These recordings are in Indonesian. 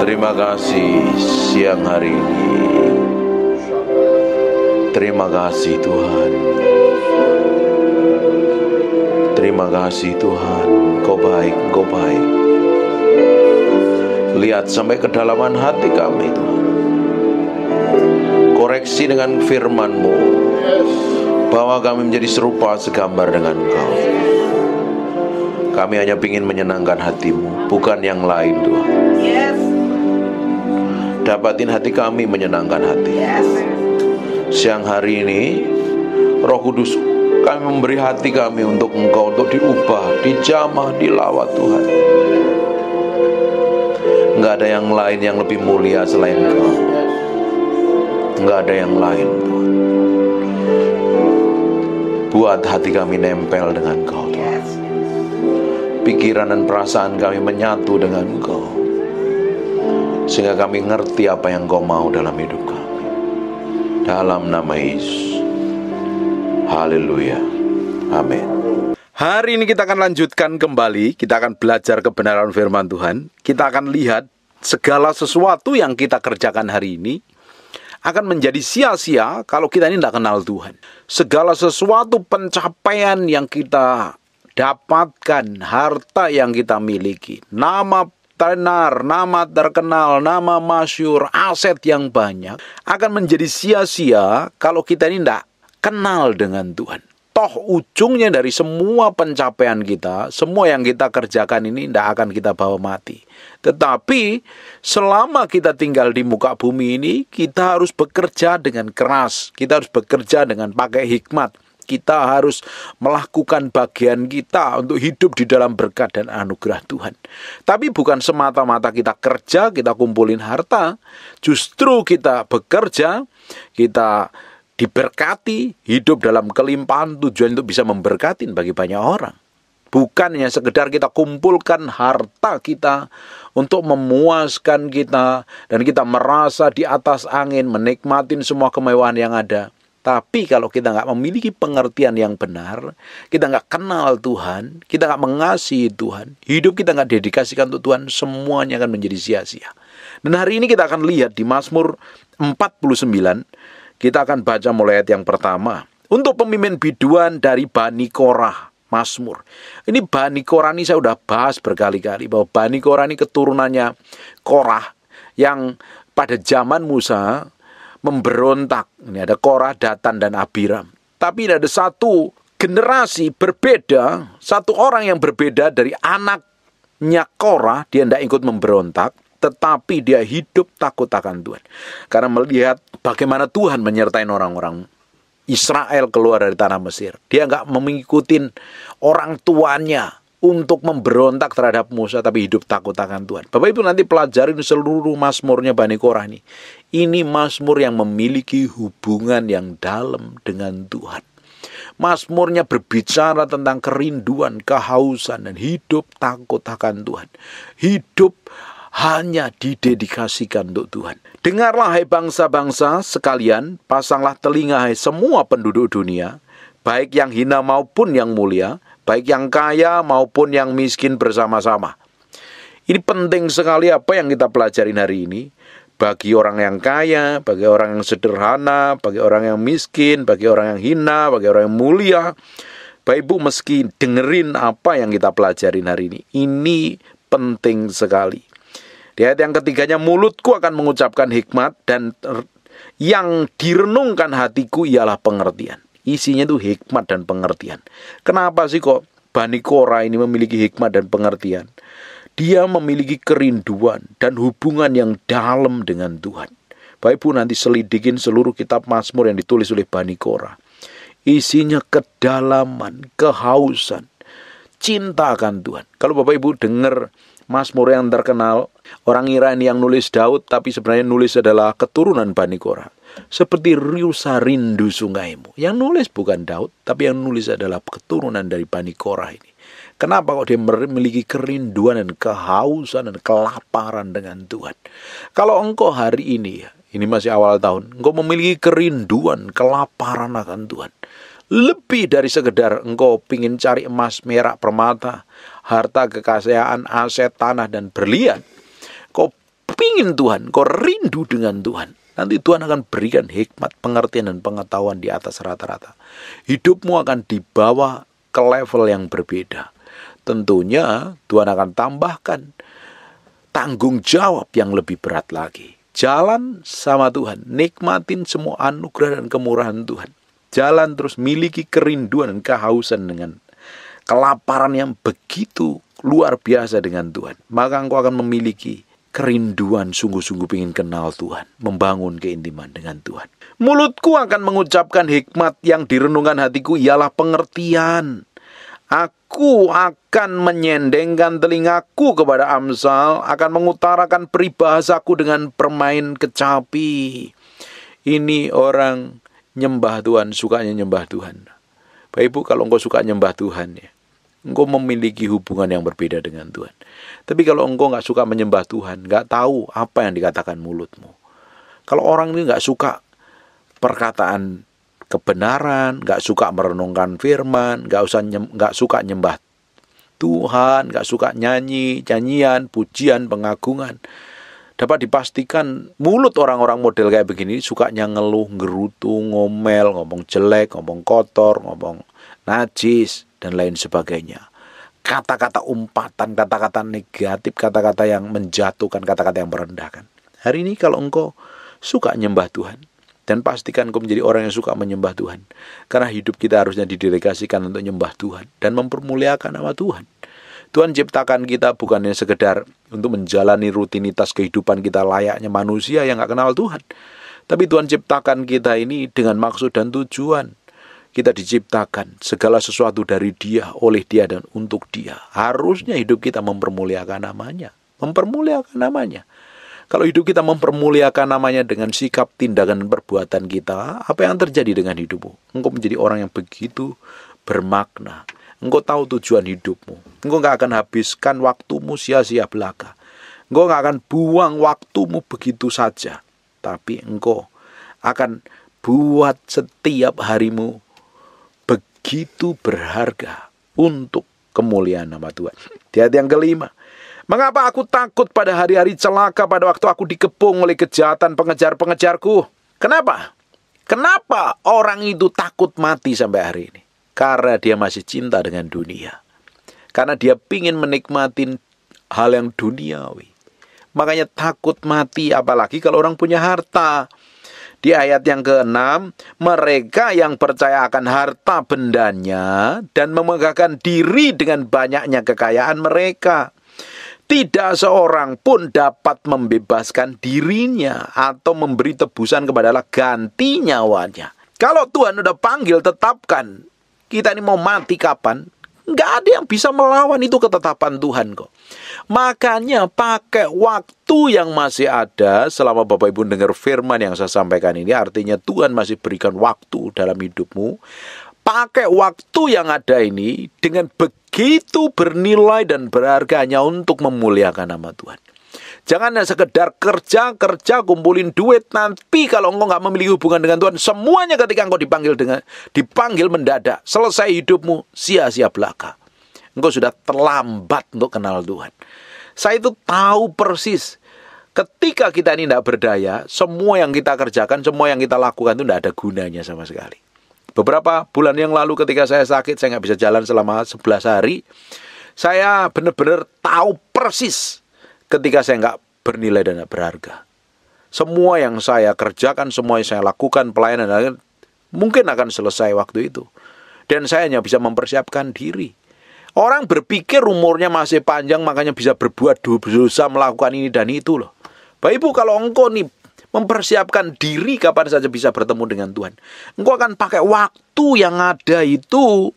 Terima kasih siang hari ini. Terima kasih Tuhan. Terima kasih Tuhan. Kau baik, Kau baik. Lihat sampai kedalaman hati kami Tuhan. Koreksi dengan firman-Mu, bahwa kami menjadi serupa segambar dengan Kau. Kami hanya ingin menyenangkan hati-Mu, bukan yang lain Tuhan. Dapatin hati kami menyenangkan hati. Siang hari ini Roh Kudus, kami memberi hati kami untuk Engkau, untuk diubah, dijamah, dilawat Tuhan. Enggak ada yang lain yang lebih mulia selain Engkau. Enggak ada yang lain Tuhan. Buat hati kami nempel dengan Engkau Tuhan. Pikiran dan perasaan kami menyatu dengan Engkau, sehingga kami ngerti apa yang Kau mau dalam hidup kami. Dalam nama Yesus. Haleluya. Amin. Hari ini kita akan lanjutkan kembali. Kita akan belajar kebenaran firman Tuhan. Kita akan lihat segala sesuatu yang kita kerjakan hari ini akan menjadi sia-sia kalau kita ini tidak kenal Tuhan. Segala sesuatu pencapaian yang kita dapatkan, harta yang kita miliki, nama tenar, nama terkenal, nama masyhur, aset yang banyak, akan menjadi sia-sia kalau kita ini tidak kenal dengan Tuhan. Toh ujungnya dari semua pencapaian kita, semua yang kita kerjakan ini tidak akan kita bawa mati. Tetapi selama kita tinggal di muka bumi ini, kita harus bekerja dengan keras, kita harus bekerja dengan pakai hikmat. Kita harus melakukan bagian kita untuk hidup di dalam berkat dan anugerah Tuhan. Tapi bukan semata-mata kita kerja, kita kumpulin harta. Justru kita bekerja, kita diberkati, hidup dalam kelimpahan, tujuan untuk bisa memberkatin bagi banyak orang. Bukan hanya sekedar kita kumpulkan harta kita untuk memuaskan kita, dan kita merasa di atas angin, menikmatin semua kemewahan yang ada. Tapi kalau kita nggak memiliki pengertian yang benar, kita nggak kenal Tuhan, kita nggak mengasihi Tuhan, hidup kita nggak dedikasikan untuk Tuhan, semuanya akan menjadi sia-sia. Dan hari ini kita akan lihat di Mazmur 49, kita akan baca mulai ayat yang pertama. Untuk pemimpin biduan dari Bani Korah, Mazmur. Ini Bani Korah ini saya sudah bahas berkali-kali, bahwa Bani Korah ini keturunannya Korah yang pada zaman Musa memberontak. Ini ada Korah, Datan, dan Abiram. Tapi ada satu generasi berbeda, satu orang yang berbeda dari anaknya Korah. Dia tidak ikut memberontak, tetapi dia hidup takut akan Tuhan. Karena melihat bagaimana Tuhan menyertai orang-orang Israel keluar dari tanah Mesir. Dia nggak mengikuti orang tuanya untuk memberontak terhadap Musa, tapi hidup takut akan Tuhan. Bapak Ibu nanti pelajarin seluruh mazmurnya Bani Korah ini. Ini mazmur yang memiliki hubungan yang dalam dengan Tuhan. Mazmurnya berbicara tentang kerinduan, kehausan, dan hidup takut akan Tuhan. Hidup hanya didedikasikan untuk Tuhan. Dengarlah hai bangsa-bangsa sekalian, pasanglah telinga hai semua penduduk dunia, baik yang hina maupun yang mulia, baik yang kaya maupun yang miskin bersama-sama. Ini penting sekali apa yang kita pelajarin hari ini. Bagi orang yang kaya, bagi orang yang sederhana, bagi orang yang miskin, bagi orang yang hina, bagi orang yang mulia. Bapak Ibu meski dengerin apa yang kita pelajarin hari ini. Ini penting sekali. Di ayat yang ketiganya, mulutku akan mengucapkan hikmat, dan yang direnungkan hatiku ialah pengertian. Isinya itu hikmat dan pengertian. Kenapa sih kok Bani Korah ini memiliki hikmat dan pengertian? Dia memiliki kerinduan dan hubungan yang dalam dengan Tuhan. Bapak Ibu nanti selidikin seluruh kitab Mazmur yang ditulis oleh Bani Korah. Isinya kedalaman, kehausan, cinta akan Tuhan. Kalau Bapak Ibu dengar Mazmur yang terkenal, orang ngira ini yang nulis Daud, tapi sebenarnya nulis adalah keturunan Bani Korah. Seperti riusa rindu sungaimu. Yang nulis bukan Daud, tapi yang nulis adalah keturunan dari Bani Korah ini. Kenapa kok dia memiliki kerinduan dan kehausan dan kelaparan dengan Tuhan? Kalau engkau hari ini masih awal tahun, engkau memiliki kerinduan, kelaparan akan Tuhan. Lebih dari sekedar engkau pingin cari emas, perak, permata, harta, kekayaan, aset, tanah, dan berlian. Kau pingin Tuhan, engkau rindu dengan Tuhan, nanti Tuhan akan berikan hikmat, pengertian, dan pengetahuan di atas rata-rata. Hidupmu akan dibawa ke level yang berbeda. Tentunya Tuhan akan tambahkan tanggung jawab yang lebih berat lagi. Jalan sama Tuhan, nikmatin semua anugerah dan kemurahan Tuhan. Jalan terus, miliki kerinduan dan kehausan dengan kelaparan yang begitu luar biasa dengan Tuhan. Maka engkau akan memiliki kerinduan sungguh-sungguh ingin kenal Tuhan, membangun keintiman dengan Tuhan. Mulutku akan mengucapkan hikmat, yang direnungkan hatiku ialah pengertian. Aku akan menyendengkan telingaku kepada Amsal, akan mengutarakan peribahasaku dengan permain kecapi. Ini orang nyembah Tuhan, sukanya nyembah Tuhan. Bapak Ibu, kalau engkau suka nyembah Tuhan, ya, engkau memiliki hubungan yang berbeda dengan Tuhan. Tapi kalau engkau nggak suka menyembah Tuhan, nggak tahu apa yang dikatakan mulutmu. Kalau orang ini nggak suka perkataan kebenaran, nggak suka merenungkan firman, nggak suka nyembah Tuhan, nggak suka nyanyian, pujian, pengagungan, dapat dipastikan mulut orang-orang model kayak begini sukanya ngeluh, ngerutu, ngomel, ngomong jelek, ngomong kotor, ngomong najis, dan lain sebagainya. Kata-kata umpatan, kata-kata negatif, kata-kata yang menjatuhkan, kata-kata yang merendahkan. Hari ini kalau engkau suka nyembah Tuhan, dan pastikan engkau menjadi orang yang suka menyembah Tuhan. Karena hidup kita harusnya didelegasikan untuk menyembah Tuhan dan mempermuliakan nama Tuhan. Tuhan ciptakan kita bukannya sekedar untuk menjalani rutinitas kehidupan kita layaknya manusia yang gak kenal Tuhan. Tapi Tuhan ciptakan kita ini dengan maksud dan tujuan. Kita diciptakan segala sesuatu dari Dia, oleh Dia, dan untuk Dia. Harusnya hidup kita mempermuliakan namanya. Mempermuliakan namanya. Kalau hidup kita mempermuliakan namanya dengan sikap, tindakan, dan perbuatan kita, apa yang terjadi dengan hidupmu? Engkau menjadi orang yang begitu bermakna. Engkau tahu tujuan hidupmu. Engkau gak akan habiskan waktumu sia-sia belaka. Engkau gak akan buang waktumu begitu saja. Tapi engkau akan buat setiap harimu begitu berharga untuk kemuliaan nama Tuhan. Di ayat yang kelima. Mengapa aku takut pada hari-hari celaka, pada waktu aku dikepung oleh kejahatan pengejar-pengejarku? Kenapa? Kenapa orang itu takut mati sampai hari ini? Karena dia masih cinta dengan dunia. Karena dia ingin menikmati hal yang duniawi. Makanya takut mati, apalagi kalau orang punya harta. Di ayat yang ke-6, mereka yang percaya akan harta bendanya dan memegahkan diri dengan banyaknya kekayaan mereka. Tidak seorang pun dapat membebaskan dirinya atau memberi tebusan kepada Allah ganti nyawanya. Kalau Tuhan udah panggil, tetapkan. Kita ini mau mati kapan? Nggak ada yang bisa melawan itu ketetapan Tuhan kok. Makanya pakai waktu yang masih ada selama Bapak Ibu dengar firman yang saya sampaikan ini. Artinya Tuhan masih berikan waktu dalam hidupmu. Pakai waktu yang ada ini dengan begitu bernilai dan berharganya untuk memuliakan nama Tuhan. Jangan hanya sekedar kerja, kumpulin duit. Nanti kalau engkau nggak memiliki hubungan dengan Tuhan, semuanya ketika engkau dipanggil mendadak, selesai hidupmu sia-sia belaka. Engkau sudah terlambat untuk kenal Tuhan. Saya itu tahu persis. Ketika kita ini tidak berdaya, semua yang kita kerjakan, semua yang kita lakukan itu tidak ada gunanya sama sekali. Beberapa bulan yang lalu ketika saya sakit, saya nggak bisa jalan selama 11 hari. Saya benar-benar tahu persis ketika saya nggak bernilai dan nggak berharga. Semua yang saya kerjakan, semua yang saya lakukan, pelayanan, mungkin akan selesai waktu itu. Dan saya hanya bisa mempersiapkan diri. Orang berpikir umurnya masih panjang, makanya bisa berbuat dosa, melakukan ini dan itu loh. Bapak Ibu, kalau engkau nih mempersiapkan diri kapan saja bisa bertemu dengan Tuhan, engkau akan pakai waktu yang ada itu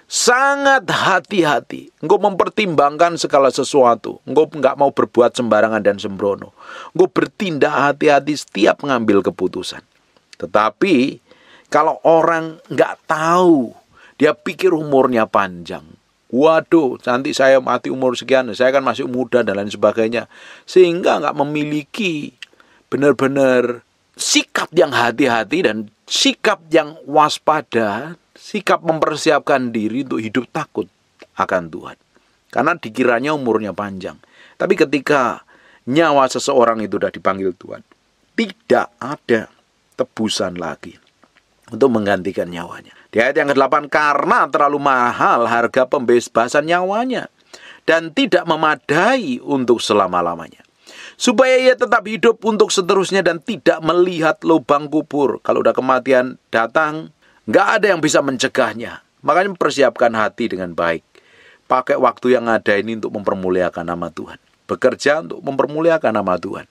sangat hati-hati. Engkau mempertimbangkan segala sesuatu. Engkau nggak mau berbuat sembarangan dan sembrono. Engkau bertindak hati-hati setiap mengambil keputusan. Tetapi kalau orang nggak tahu, dia pikir umurnya panjang. Waduh, nanti saya mati umur sekian, saya kan masih muda dan lain sebagainya. Sehingga nggak memiliki benar-benar sikap yang hati-hati dan sikap yang waspada, sikap mempersiapkan diri untuk hidup takut akan Tuhan. Karena dikiranya umurnya panjang. Tapi ketika nyawa seseorang itu sudah dipanggil Tuhan, tidak ada tebusan lagi untuk menggantikan nyawanya. Di ayat yang ke-8, karena terlalu mahal harga pembebasan nyawanya dan tidak memadai untuk selama-lamanya, supaya ia tetap hidup untuk seterusnya dan tidak melihat lubang kubur. Kalau udah kematian datang, nggak ada yang bisa mencegahnya. Makanya persiapkan hati dengan baik. Pakai waktu yang ada ini untuk mempermuliakan nama Tuhan. Bekerja untuk mempermuliakan nama Tuhan.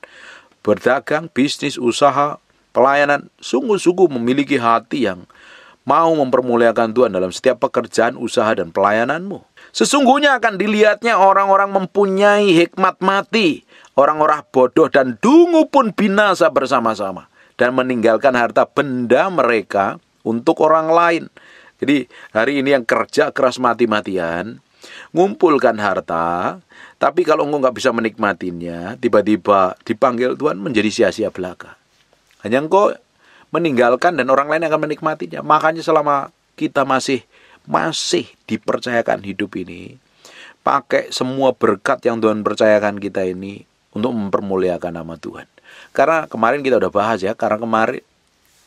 Berdagang, bisnis, usaha, pelayanan, sungguh-sungguh memiliki hati yang mau mempermuliakan Tuhan dalam setiap pekerjaan, usaha, dan pelayananmu. Sesungguhnya akan dilihatnya orang-orang mempunyai hikmat mati, orang-orang bodoh dan dungu pun binasa bersama-sama, dan meninggalkan harta benda mereka untuk orang lain. Jadi hari ini yang kerja keras mati-matian, ngumpulkan harta, tapi kalau engkau nggak bisa menikmatinya, tiba-tiba dipanggil Tuhan menjadi sia-sia belaka. Hanya engkau meninggalkan dan orang lain akan menikmatinya. Makanya selama kita masih dipercayakan hidup ini, pakai semua berkat yang Tuhan percayakan kita ini untuk mempermuliakan nama Tuhan. Karena kemarin kita udah bahas ya,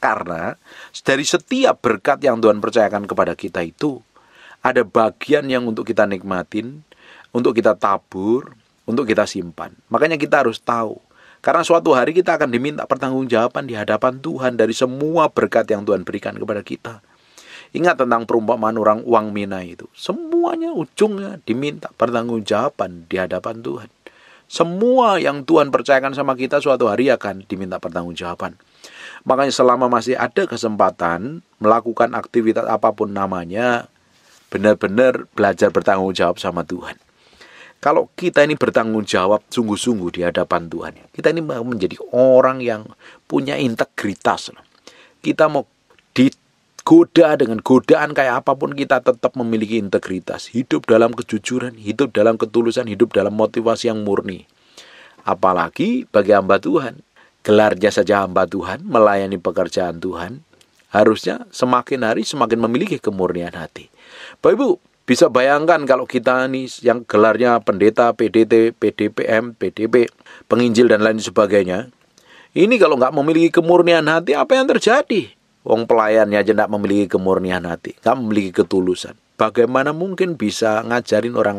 karena dari setiap berkat yang Tuhan percayakan kepada kita itu, ada bagian yang untuk kita nikmatin, untuk kita tabur, untuk kita simpan. Makanya kita harus tahu. Karena suatu hari kita akan diminta pertanggungjawaban di hadapan Tuhan dari semua berkat yang Tuhan berikan kepada kita. Ingat tentang perumpamaan orang uang mina itu. Semuanya ujungnya diminta pertanggungjawaban di hadapan Tuhan. Semua yang Tuhan percayakan sama kita suatu hari akan diminta pertanggungjawaban. Makanya selama masih ada kesempatan melakukan aktivitas apapun namanya, benar-benar belajar bertanggung jawab sama Tuhan. Kalau kita ini bertanggung jawab sungguh-sungguh di hadapan Tuhan, kita ini mau menjadi orang yang punya integritas. Kita mau digoda dengan godaan kayak apapun, kita tetap memiliki integritas. Hidup dalam kejujuran, hidup dalam ketulusan, hidup dalam motivasi yang murni. Apalagi bagi hamba Tuhan. Gelarnya saja hamba Tuhan, melayani pekerjaan Tuhan, harusnya semakin hari semakin memiliki kemurnian hati. Bapak Ibu, bisa bayangkan kalau kita ini yang gelarnya pendeta, PDT, PDPM, PDP, penginjil dan lain sebagainya, ini kalau nggak memiliki kemurnian hati, apa yang terjadi? Wong pelayannya aja nggak memiliki kemurnian hati, nggak memiliki ketulusan. Bagaimana mungkin bisa ngajarin orang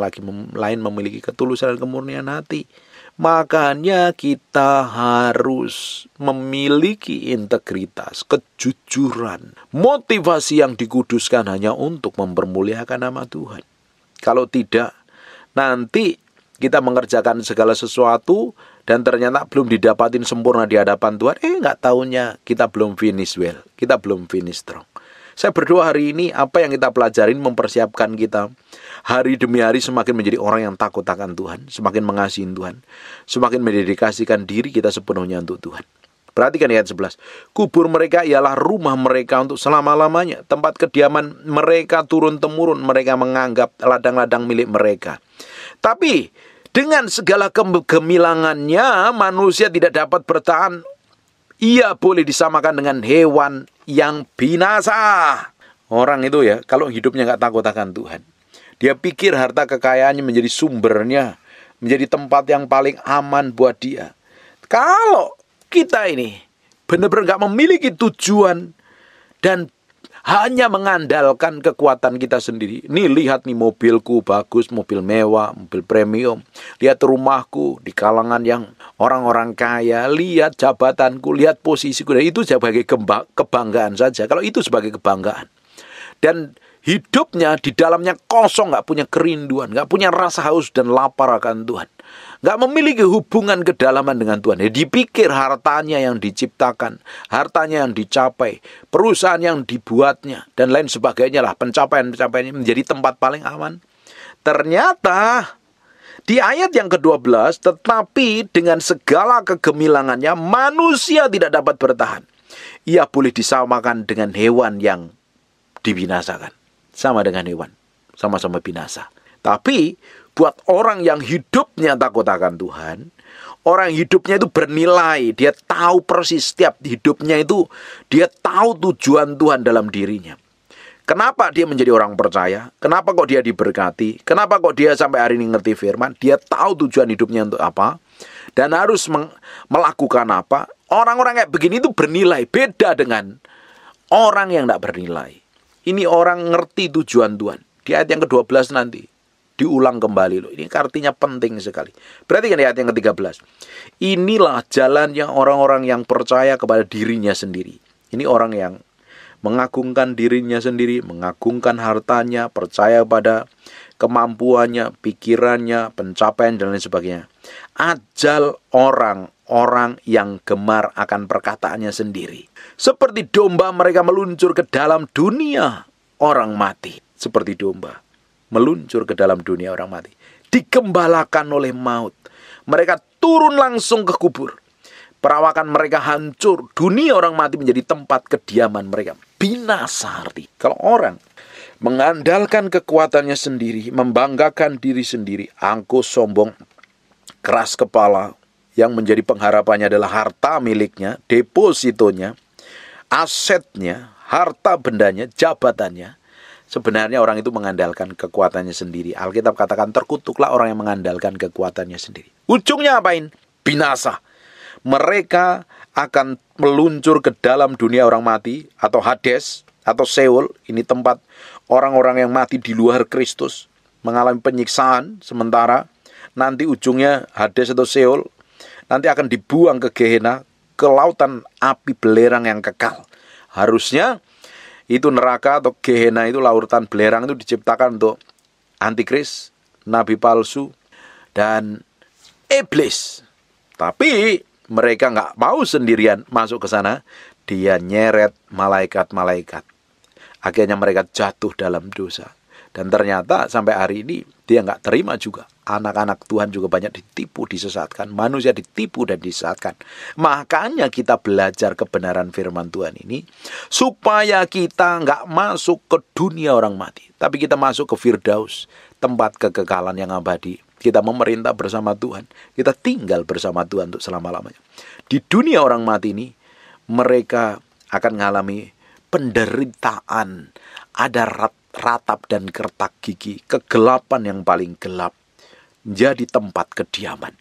lain memiliki ketulusan dan kemurnian hati? Makanya kita harus memiliki integritas, kejujuran, motivasi yang dikuduskan hanya untuk mempermuliakan nama Tuhan. Kalau tidak, nanti kita mengerjakan segala sesuatu dan ternyata belum didapatin sempurna di hadapan Tuhan. Nggak taunya kita belum finish well, kita belum finish strong. Saya berdoa hari ini apa yang kita pelajarin mempersiapkan kita hari demi hari semakin menjadi orang yang takut akan Tuhan, semakin mengasihi Tuhan, semakin mendedikasikan diri kita sepenuhnya untuk Tuhan. Perhatikan ayat 11. Kubur mereka ialah rumah mereka untuk selama-lamanya, tempat kediaman mereka turun-temurun, mereka menganggap ladang-ladang milik mereka. Tapi dengan segala kegemilangannya manusia tidak dapat bertahan. Ia boleh disamakan dengan hewan yang binasa. Orang itu ya, kalau hidupnya nggak takut akan Tuhan, dia pikir harta kekayaannya menjadi sumbernya, menjadi tempat yang paling aman buat dia. Kalau kita ini benar-benar nggak memiliki tujuan dan hanya mengandalkan kekuatan kita sendiri. Nih lihat nih mobilku bagus, mobil mewah, mobil premium. Lihat rumahku di kalangan yang orang-orang kaya. Lihat jabatanku, lihat posisiku. Dan itu sebagai kebanggaan saja. Kalau itu sebagai kebanggaan. Dan hidupnya di dalamnya kosong, nggak punya kerinduan, nggak punya rasa haus dan lapar akan Tuhan. Nggak memiliki hubungan kedalaman dengan Tuhan. Dipikir hartanya yang diciptakan, hartanya yang dicapai, perusahaan yang dibuatnya, dan lain sebagainya lah, pencapaian-pencapaiannya menjadi tempat paling aman. Ternyata di ayat yang ke-12, tetapi dengan segala kegemilangannya manusia tidak dapat bertahan. Ia boleh disamakan dengan hewan yang dibinasakan. Sama dengan hewan, sama-sama binasa. Tapi buat orang yang hidupnya takut akan Tuhan, orang yang hidupnya itu bernilai, dia tahu persis setiap hidupnya itu, dia tahu tujuan Tuhan dalam dirinya. Kenapa dia menjadi orang percaya? Kenapa kok dia diberkati? Kenapa kok dia sampai hari ini ngerti firman? Dia tahu tujuan hidupnya untuk apa? dan harus melakukan apa. Orang-orang kayak begini itu bernilai, beda dengan orang yang tidak bernilai. Ini orang ngerti tujuan Tuhan. Di ayat yang ke-12 nanti diulang kembali loh. Ini artinya penting sekali. Perhatikan di ayat yang ke-13. Inilah jalannya orang-orang yang percaya kepada dirinya sendiri. Ini orang yang mengagungkan dirinya sendiri, mengagungkan hartanya, percaya pada kemampuannya, pikirannya, pencapaian dan lain sebagainya. Ajal orang-orang yang gemar akan perkataannya sendiri. Seperti domba mereka meluncur ke dalam dunia orang mati. Seperti domba meluncur ke dalam dunia orang mati. Digembalakan oleh maut. Mereka turun langsung ke kubur. Perawakan mereka hancur. Dunia orang mati menjadi tempat kediaman mereka. Binasa arti. Kalau orang mengandalkan kekuatannya sendiri, membanggakan diri sendiri, angkuh, sombong, keras kepala, yang menjadi pengharapannya adalah harta miliknya, depositonya, asetnya, harta bendanya, jabatannya. Sebenarnya orang itu mengandalkan kekuatannya sendiri. Alkitab katakan terkutuklah orang yang mengandalkan kekuatannya sendiri. Ujungnya apain? Binasa. Mereka akan meluncur ke dalam dunia orang mati atau Hades atau Seol. Ini tempat orang-orang yang mati di luar Kristus mengalami penyiksaan sementara. Nanti ujungnya Hades atau Seol. Nanti akan dibuang ke Gehenna, ke lautan api belerang yang kekal. Harusnya itu neraka atau Gehenna itu lautan belerang itu diciptakan untuk antikris, nabi palsu, dan iblis. Tapi mereka nggak mau sendirian masuk ke sana. Dia nyeret malaikat-malaikat. Akhirnya mereka jatuh dalam dosa. Dan ternyata sampai hari ini dia nggak terima juga. Anak-anak Tuhan juga banyak ditipu, disesatkan. Manusia ditipu dan disesatkan. Makanya kita belajar kebenaran firman Tuhan ini. Supaya kita nggak masuk ke dunia orang mati. Tapi kita masuk ke Firdaus. Tempat kekekalan yang abadi. Kita memerintah bersama Tuhan. Kita tinggal bersama Tuhan untuk selama-lamanya. Di dunia orang mati ini. Mereka akan mengalami penderitaan. Ada ratap dan kertak gigi, kegelapan yang paling gelap menjadi tempat kediaman.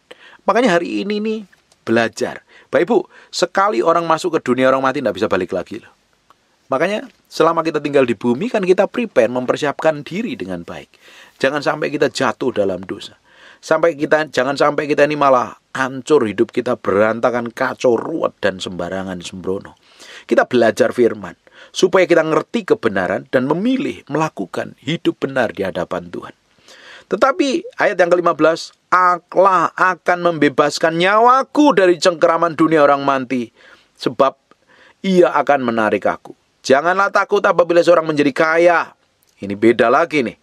Makanya hari ini nih belajar. Bapak Ibu, sekali orang masuk ke dunia orang mati tidak bisa balik lagi loh. Makanya selama kita tinggal di bumi kan kita prepare, mempersiapkan diri dengan baik. Jangan sampai kita jatuh dalam dosa. Jangan sampai kita ini malah hancur, hidup kita berantakan, kacau, ruwet dan sembarangan sembrono. Kita belajar firman supaya kita ngerti kebenaran dan memilih melakukan hidup benar di hadapan Tuhan. Tetapi ayat yang ke-15, Allah akan membebaskan nyawaku dari cengkeraman dunia orang mati, sebab ia akan menarik aku. Janganlah takut apabila seorang menjadi kaya. Ini beda lagi nih.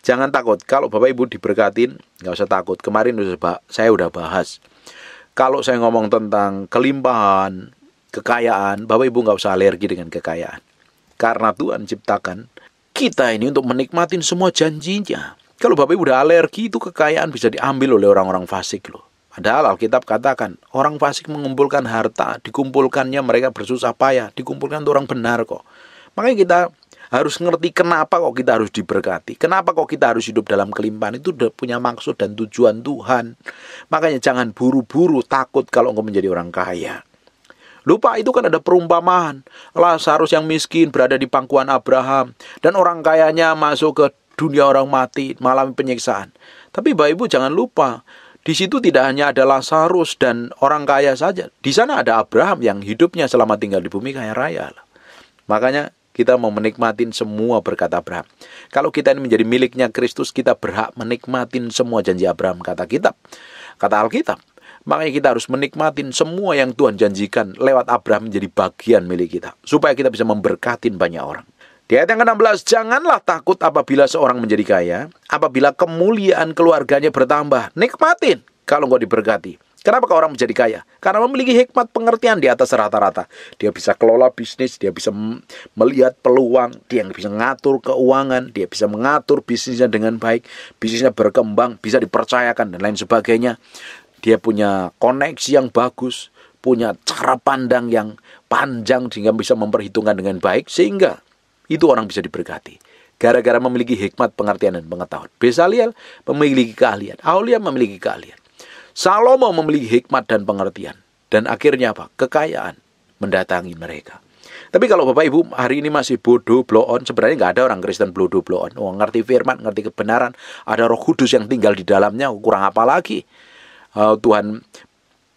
Jangan takut. Kalau Bapak Ibu diberkatin, nggak usah takut. Kemarin saya udah bahas. Kalau saya ngomong tentang kelimpahan, kekayaan, Bapak Ibu nggak usah alergi dengan kekayaan. Karena Tuhan ciptakan kita ini untuk menikmatin semua janjinya. Kalau Bapak Ibu udah alergi, itu kekayaan bisa diambil oleh orang-orang fasik loh. Padahal Alkitab katakan, orang fasik mengumpulkan harta, dikumpulkannya mereka bersusah payah, dikumpulkan untuk orang benar kok. Makanya kita harus ngerti kenapa kok kita harus diberkati. Kenapa kok kita harus hidup dalam kelimpahan. Itu udah punya maksud dan tujuan Tuhan. Makanya jangan buru-buru takut kalau engkau menjadi orang kaya. Lupa itu kan ada perumpamaan. Lazarus yang miskin berada di pangkuan Abraham. Dan orang kayanya masuk ke dunia orang mati, mengalami penyiksaan. Tapi Bapak Ibu jangan lupa. Di situ tidak hanya ada Lazarus dan orang kaya saja. Di sana ada Abraham yang hidupnya selama tinggal di bumi kaya raya. Makanya kita mau menikmatin semua berkat Abraham. Kalau kita ini menjadi miliknya Kristus, kita berhak menikmatin semua janji Abraham, kata Alkitab. Makanya kita harus menikmatin semua yang Tuhan janjikan lewat Abraham menjadi bagian milik kita. Supaya kita bisa memberkatin banyak orang. Di ayat yang ke-16, janganlah takut apabila seorang menjadi kaya, apabila kemuliaan keluarganya bertambah. Nikmatin kalau engkau diberkati. Kenapa orang menjadi kaya? Karena memiliki hikmat pengertian di atas rata-rata. Dia bisa kelola bisnis, dia bisa melihat peluang, dia bisa mengatur keuangan, dia bisa mengatur bisnisnya dengan baik, bisnisnya berkembang, bisa dipercayakan dan lain sebagainya. Dia punya koneksi yang bagus, punya cara pandang yang panjang sehingga bisa memperhitungkan dengan baik, sehingga itu orang bisa diberkati. Gara-gara memiliki hikmat pengertian dan pengetahuan. Bezaliel memiliki keahlian, Aholiab memiliki keahlian. Salomo memiliki hikmat dan pengertian. Dan akhirnya apa? Kekayaan mendatangi mereka. Tapi kalau Bapak Ibu hari ini masih bodoh, blow on, sebenarnya nggak ada orang Kristen bodoh, blow on. Oh, ngerti firman, ngerti kebenaran, ada Roh Kudus yang tinggal di dalamnya, kurang apa lagi? Tuhan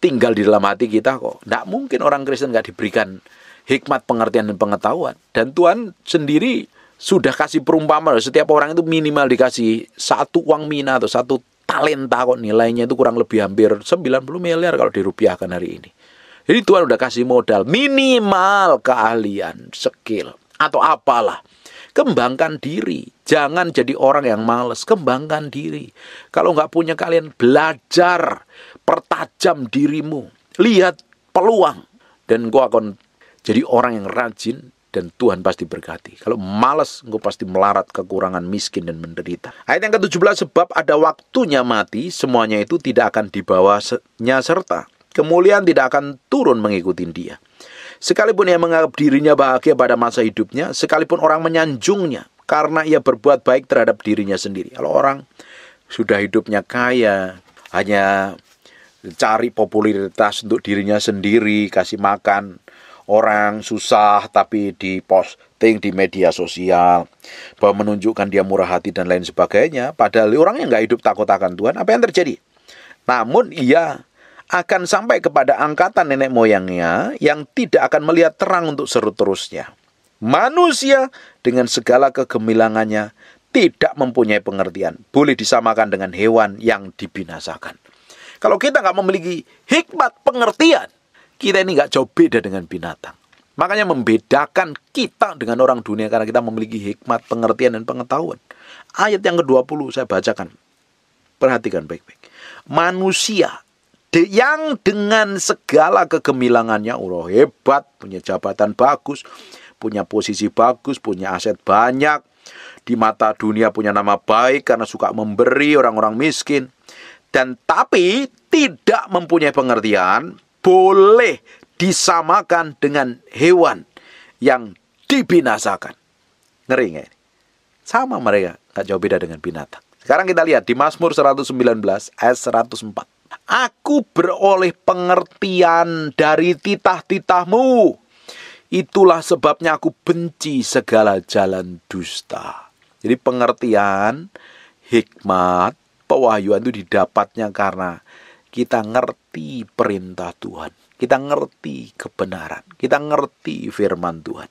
tinggal di dalam hati kita kok. Nggak mungkin orang Kristen nggak diberikan hikmat, pengertian, dan pengetahuan. Dan Tuhan sendiri sudah kasih perumpamaan, setiap orang itu minimal dikasih 1 uang mina atau 1 talenta kok, nilainya itu kurang lebih hampir 90 miliar kalau dirupiahkan hari ini. Jadi Tuhan udah kasih modal, minimal keahlian, skill, atau apalah. Kembangkan diri, jangan jadi orang yang malas, kembangkan diri. Kalau nggak punya kalian, belajar, pertajam dirimu, lihat peluang, dan kau akan jadi orang yang rajin, dan Tuhan pasti berkati. Kalau malas, engkau pasti melarat, kekurangan, miskin, dan menderita. Ayat yang ke-17, sebab ada waktunya mati, semuanya itu tidak akan dibawanya serta. Kemuliaan tidak akan turun mengikuti dia. Sekalipun ia menganggap dirinya bahagia pada masa hidupnya, sekalipun orang menyanjungnya, karena ia berbuat baik terhadap dirinya sendiri. Kalau orang sudah hidupnya kaya, hanya cari popularitas untuk dirinya sendiri, kasih makan orang susah tapi diposting di media sosial, bahwa menunjukkan dia murah hati dan lain sebagainya, padahal orangnya nggak hidup takut akan Tuhan, apa yang terjadi? Namun ia akan sampai kepada angkatan nenek moyangnya yang tidak akan melihat terang untuk seterusnya. Manusia dengan segala kegemilangannya tidak mempunyai pengertian, boleh disamakan dengan hewan yang dibinasakan. Kalau kita nggak memiliki hikmat pengertian, kita ini nggak jauh beda dengan binatang. Makanya membedakan kita dengan orang dunia karena kita memiliki hikmat, pengertian, dan pengetahuan. Ayat yang ke-20 saya bacakan. Perhatikan baik-baik. Manusia yang dengan segala kegemilangannya, hebat, punya jabatan bagus, punya posisi bagus, punya aset banyak, di mata dunia punya nama baik karena suka memberi orang-orang miskin, dan tapi tidak mempunyai pengertian, boleh disamakan dengan hewan yang dibinasakan. Ngeri nggak ini? Sama mereka, nggak jauh beda dengan binatang. Sekarang kita lihat di Mazmur 119 ayat 104. Aku beroleh pengertian dari titah-titahmu. Itulah sebabnya aku benci segala jalan dusta. Jadi pengertian, hikmat, pewahyuan itu didapatnya karena kita ngerti perintah Tuhan. Kita ngerti kebenaran. Kita ngerti firman Tuhan.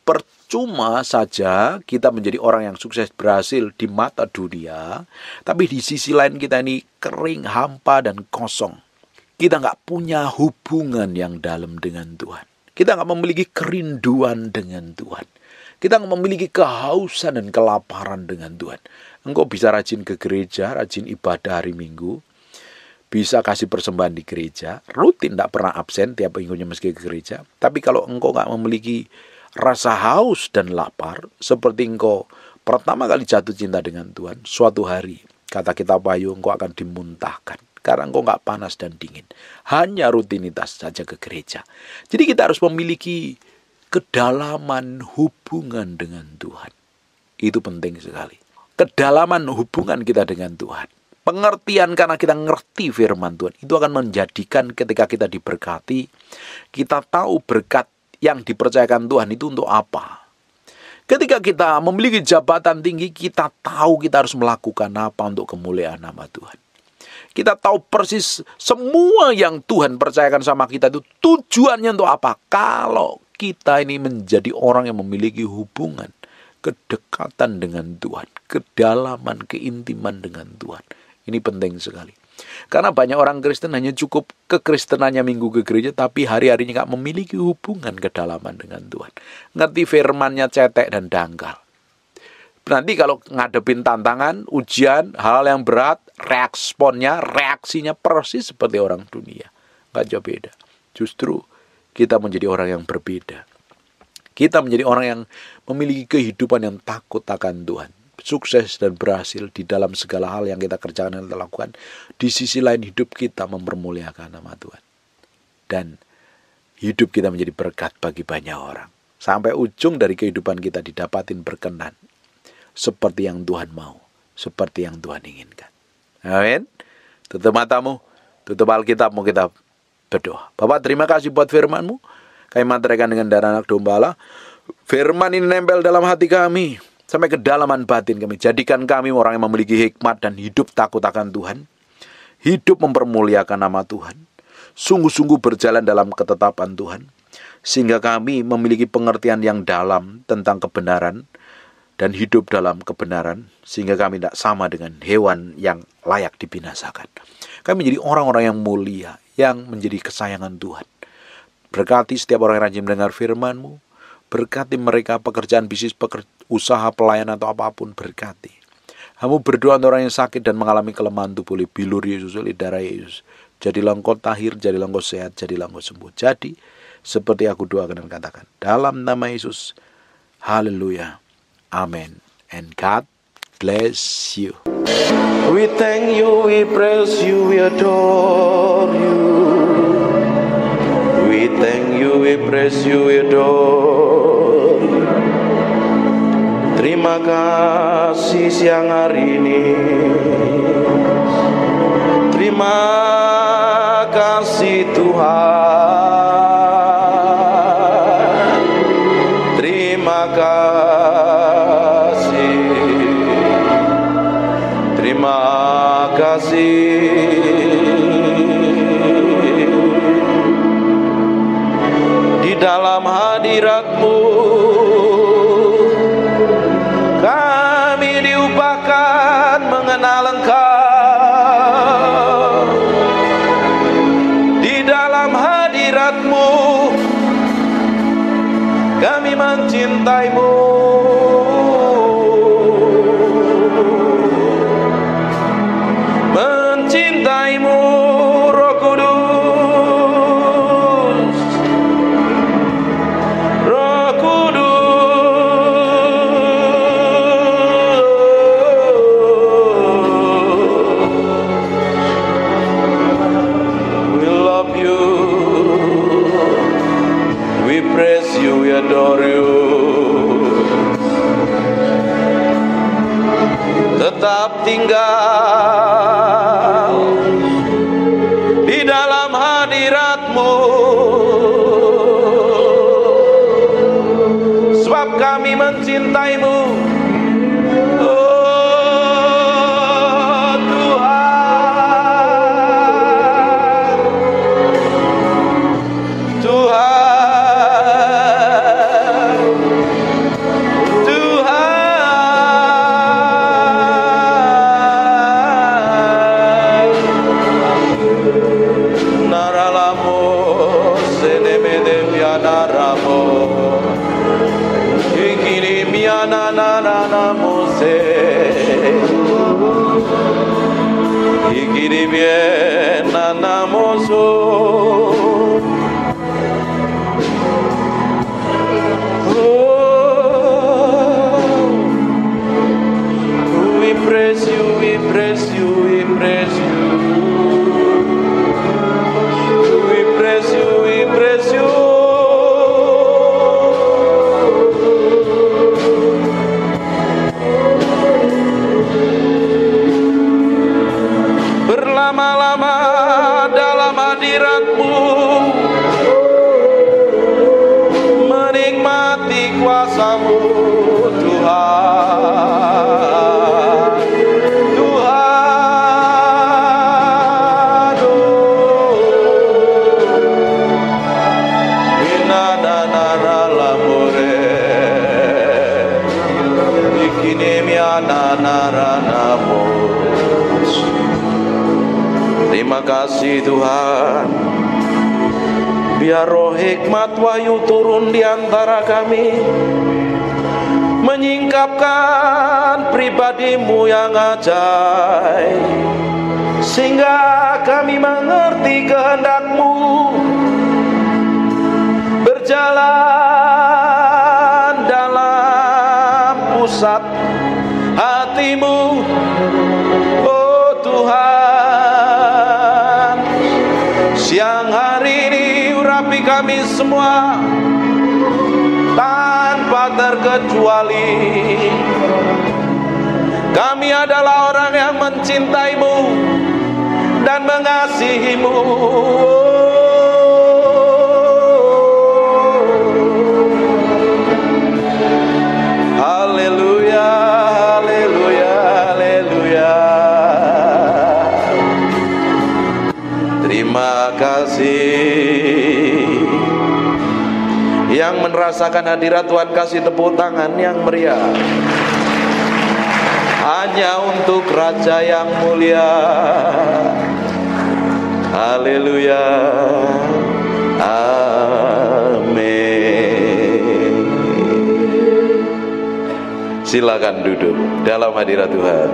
Percuma saja kita menjadi orang yang sukses berhasil di mata dunia, tapi di sisi lain kita ini kering, hampa, dan kosong. Kita nggak punya hubungan yang dalam dengan Tuhan. Kita nggak memiliki kerinduan dengan Tuhan. Kita nggak memiliki kehausan dan kelaparan dengan Tuhan. Engkau bisa rajin ke gereja, rajin ibadah hari Minggu, bisa kasih persembahan di gereja, rutin, tidak pernah absen, tiap minggunya meski ke gereja. Tapi kalau engkau nggak memiliki rasa haus dan lapar, seperti engkau pertama kali jatuh cinta dengan Tuhan, suatu hari, kata kitab Wahyu, engkau akan dimuntahkan. Karena engkau nggak panas dan dingin. Hanya rutinitas saja ke gereja. Jadi kita harus memiliki kedalaman hubungan dengan Tuhan. Itu penting sekali. Kedalaman hubungan kita dengan Tuhan. Pengertian karena kita ngerti firman Tuhan. Itu akan menjadikan ketika kita diberkati, kita tahu berkat yang dipercayakan Tuhan itu untuk apa. Ketika kita memiliki jabatan tinggi, kita tahu kita harus melakukan apa untuk kemuliaan nama Tuhan. Kita tahu persis semua yang Tuhan percayakan sama kita itu tujuannya untuk apa. Kalau kita ini menjadi orang yang memiliki hubungan, kedekatan dengan Tuhan, kedalaman, keintiman dengan Tuhan. Ini penting sekali. Karena banyak orang Kristen hanya cukup kekristenannya minggu ke gereja, tapi hari-harinya nggak memiliki hubungan kedalaman dengan Tuhan. Ngerti firmannya cetek dan dangkal. Nanti kalau ngadepin tantangan, ujian, hal yang berat, reaksinya persis seperti orang dunia. Nggak jauh beda. Justru kita menjadi orang yang berbeda. Kita menjadi orang yang memiliki kehidupan yang takut akan Tuhan. Sukses dan berhasil di dalam segala hal yang kita kerjakan dan kita lakukan. Di sisi lain hidup kita mempermuliakan nama Tuhan. Dan hidup kita menjadi berkat bagi banyak orang. Sampai ujung dari kehidupan kita didapatin berkenan. Seperti yang Tuhan mau. Seperti yang Tuhan inginkan. Amin. Tutup matamu. Tutup Alkitabmu, kita berdoa. Bapak, terima kasih buat firman-Mu. Kami materaikan dengan darah anak domba Allah. Firman ini nempel dalam hati kami sampai kedalaman batin kami. Jadikan kami orang yang memiliki hikmat dan hidup takut akan Tuhan. Hidup mempermuliakan nama Tuhan. Sungguh-sungguh berjalan dalam ketetapan Tuhan. Sehingga kami memiliki pengertian yang dalam tentang kebenaran dan hidup dalam kebenaran. Sehingga kami tidak sama dengan hewan yang layak dibinasakan. Kami menjadi orang-orang yang mulia, yang menjadi kesayangan Tuhan. Berkati setiap orang yang rajin mendengar firman-Mu. Berkati mereka pekerjaan bisnis, usaha, pelayanan atau apapun, berkati. Kamu berdoa untuk orang yang sakit dan mengalami kelemahan tubuh oleh bilur Yesus, oleh darah Yesus. Jadilah engkau tahir, jadilah engkau sehat, jadilah engkau sembuh. Jadi, seperti aku doakan dan katakan, dalam nama Yesus, haleluya, amin. And God bless you. We thank you, we praise you, we adore you. We thank you, we praise you, we adore you. Terima kasih siang hari ini. Terima kasih Tuhan. Terima kasih. Terima kasih. Di dalam hadirat-Mu kami diubahkan mengenal Engkau. Di dalam hadirat-Mu kami mencintai-Mu. Mencintaimu, Roh Kudus. Roh Kudus. We love you. We praise you, we adore you. Tetap tinggal di dalam hadirat-Mu, sebab kami mencintai-Mu. Oh Tuhan, Tuhan, Tuhan. Naralamo senemede mianaramo. Ikiri mianananamo se. Ikiri miananamo so. We praise you, we praise you, we praise you. We praise you, we praise you. Berlama-lama dalam hadirat-Mu, menikmati kuasa-Mu, Tuhan. Tuhan, inananaramore, ikinemiananaranamos. Terima kasih Tuhan. Biar roh hikmat wahyu turun di antara kami, menyingkapkan pribadi-Mu yang ajaib, sehingga kami mengerti kehendak-Mu, berjalan dalam pusat hati-Mu. Oh Tuhan, siang hari ini urapi kami semua tanpa terkecuali. Kami adalah orang yang mencintai-Mu. dan mengasihimu. Haleluya, haleluya, haleluya. Terima kasih. Yang merasakan hadirat Tuhan kasih tepuk tangan yang meriah. Hanya untuk Raja yang mulia. Haleluya. Amin. Silakan duduk dalam hadirat Tuhan.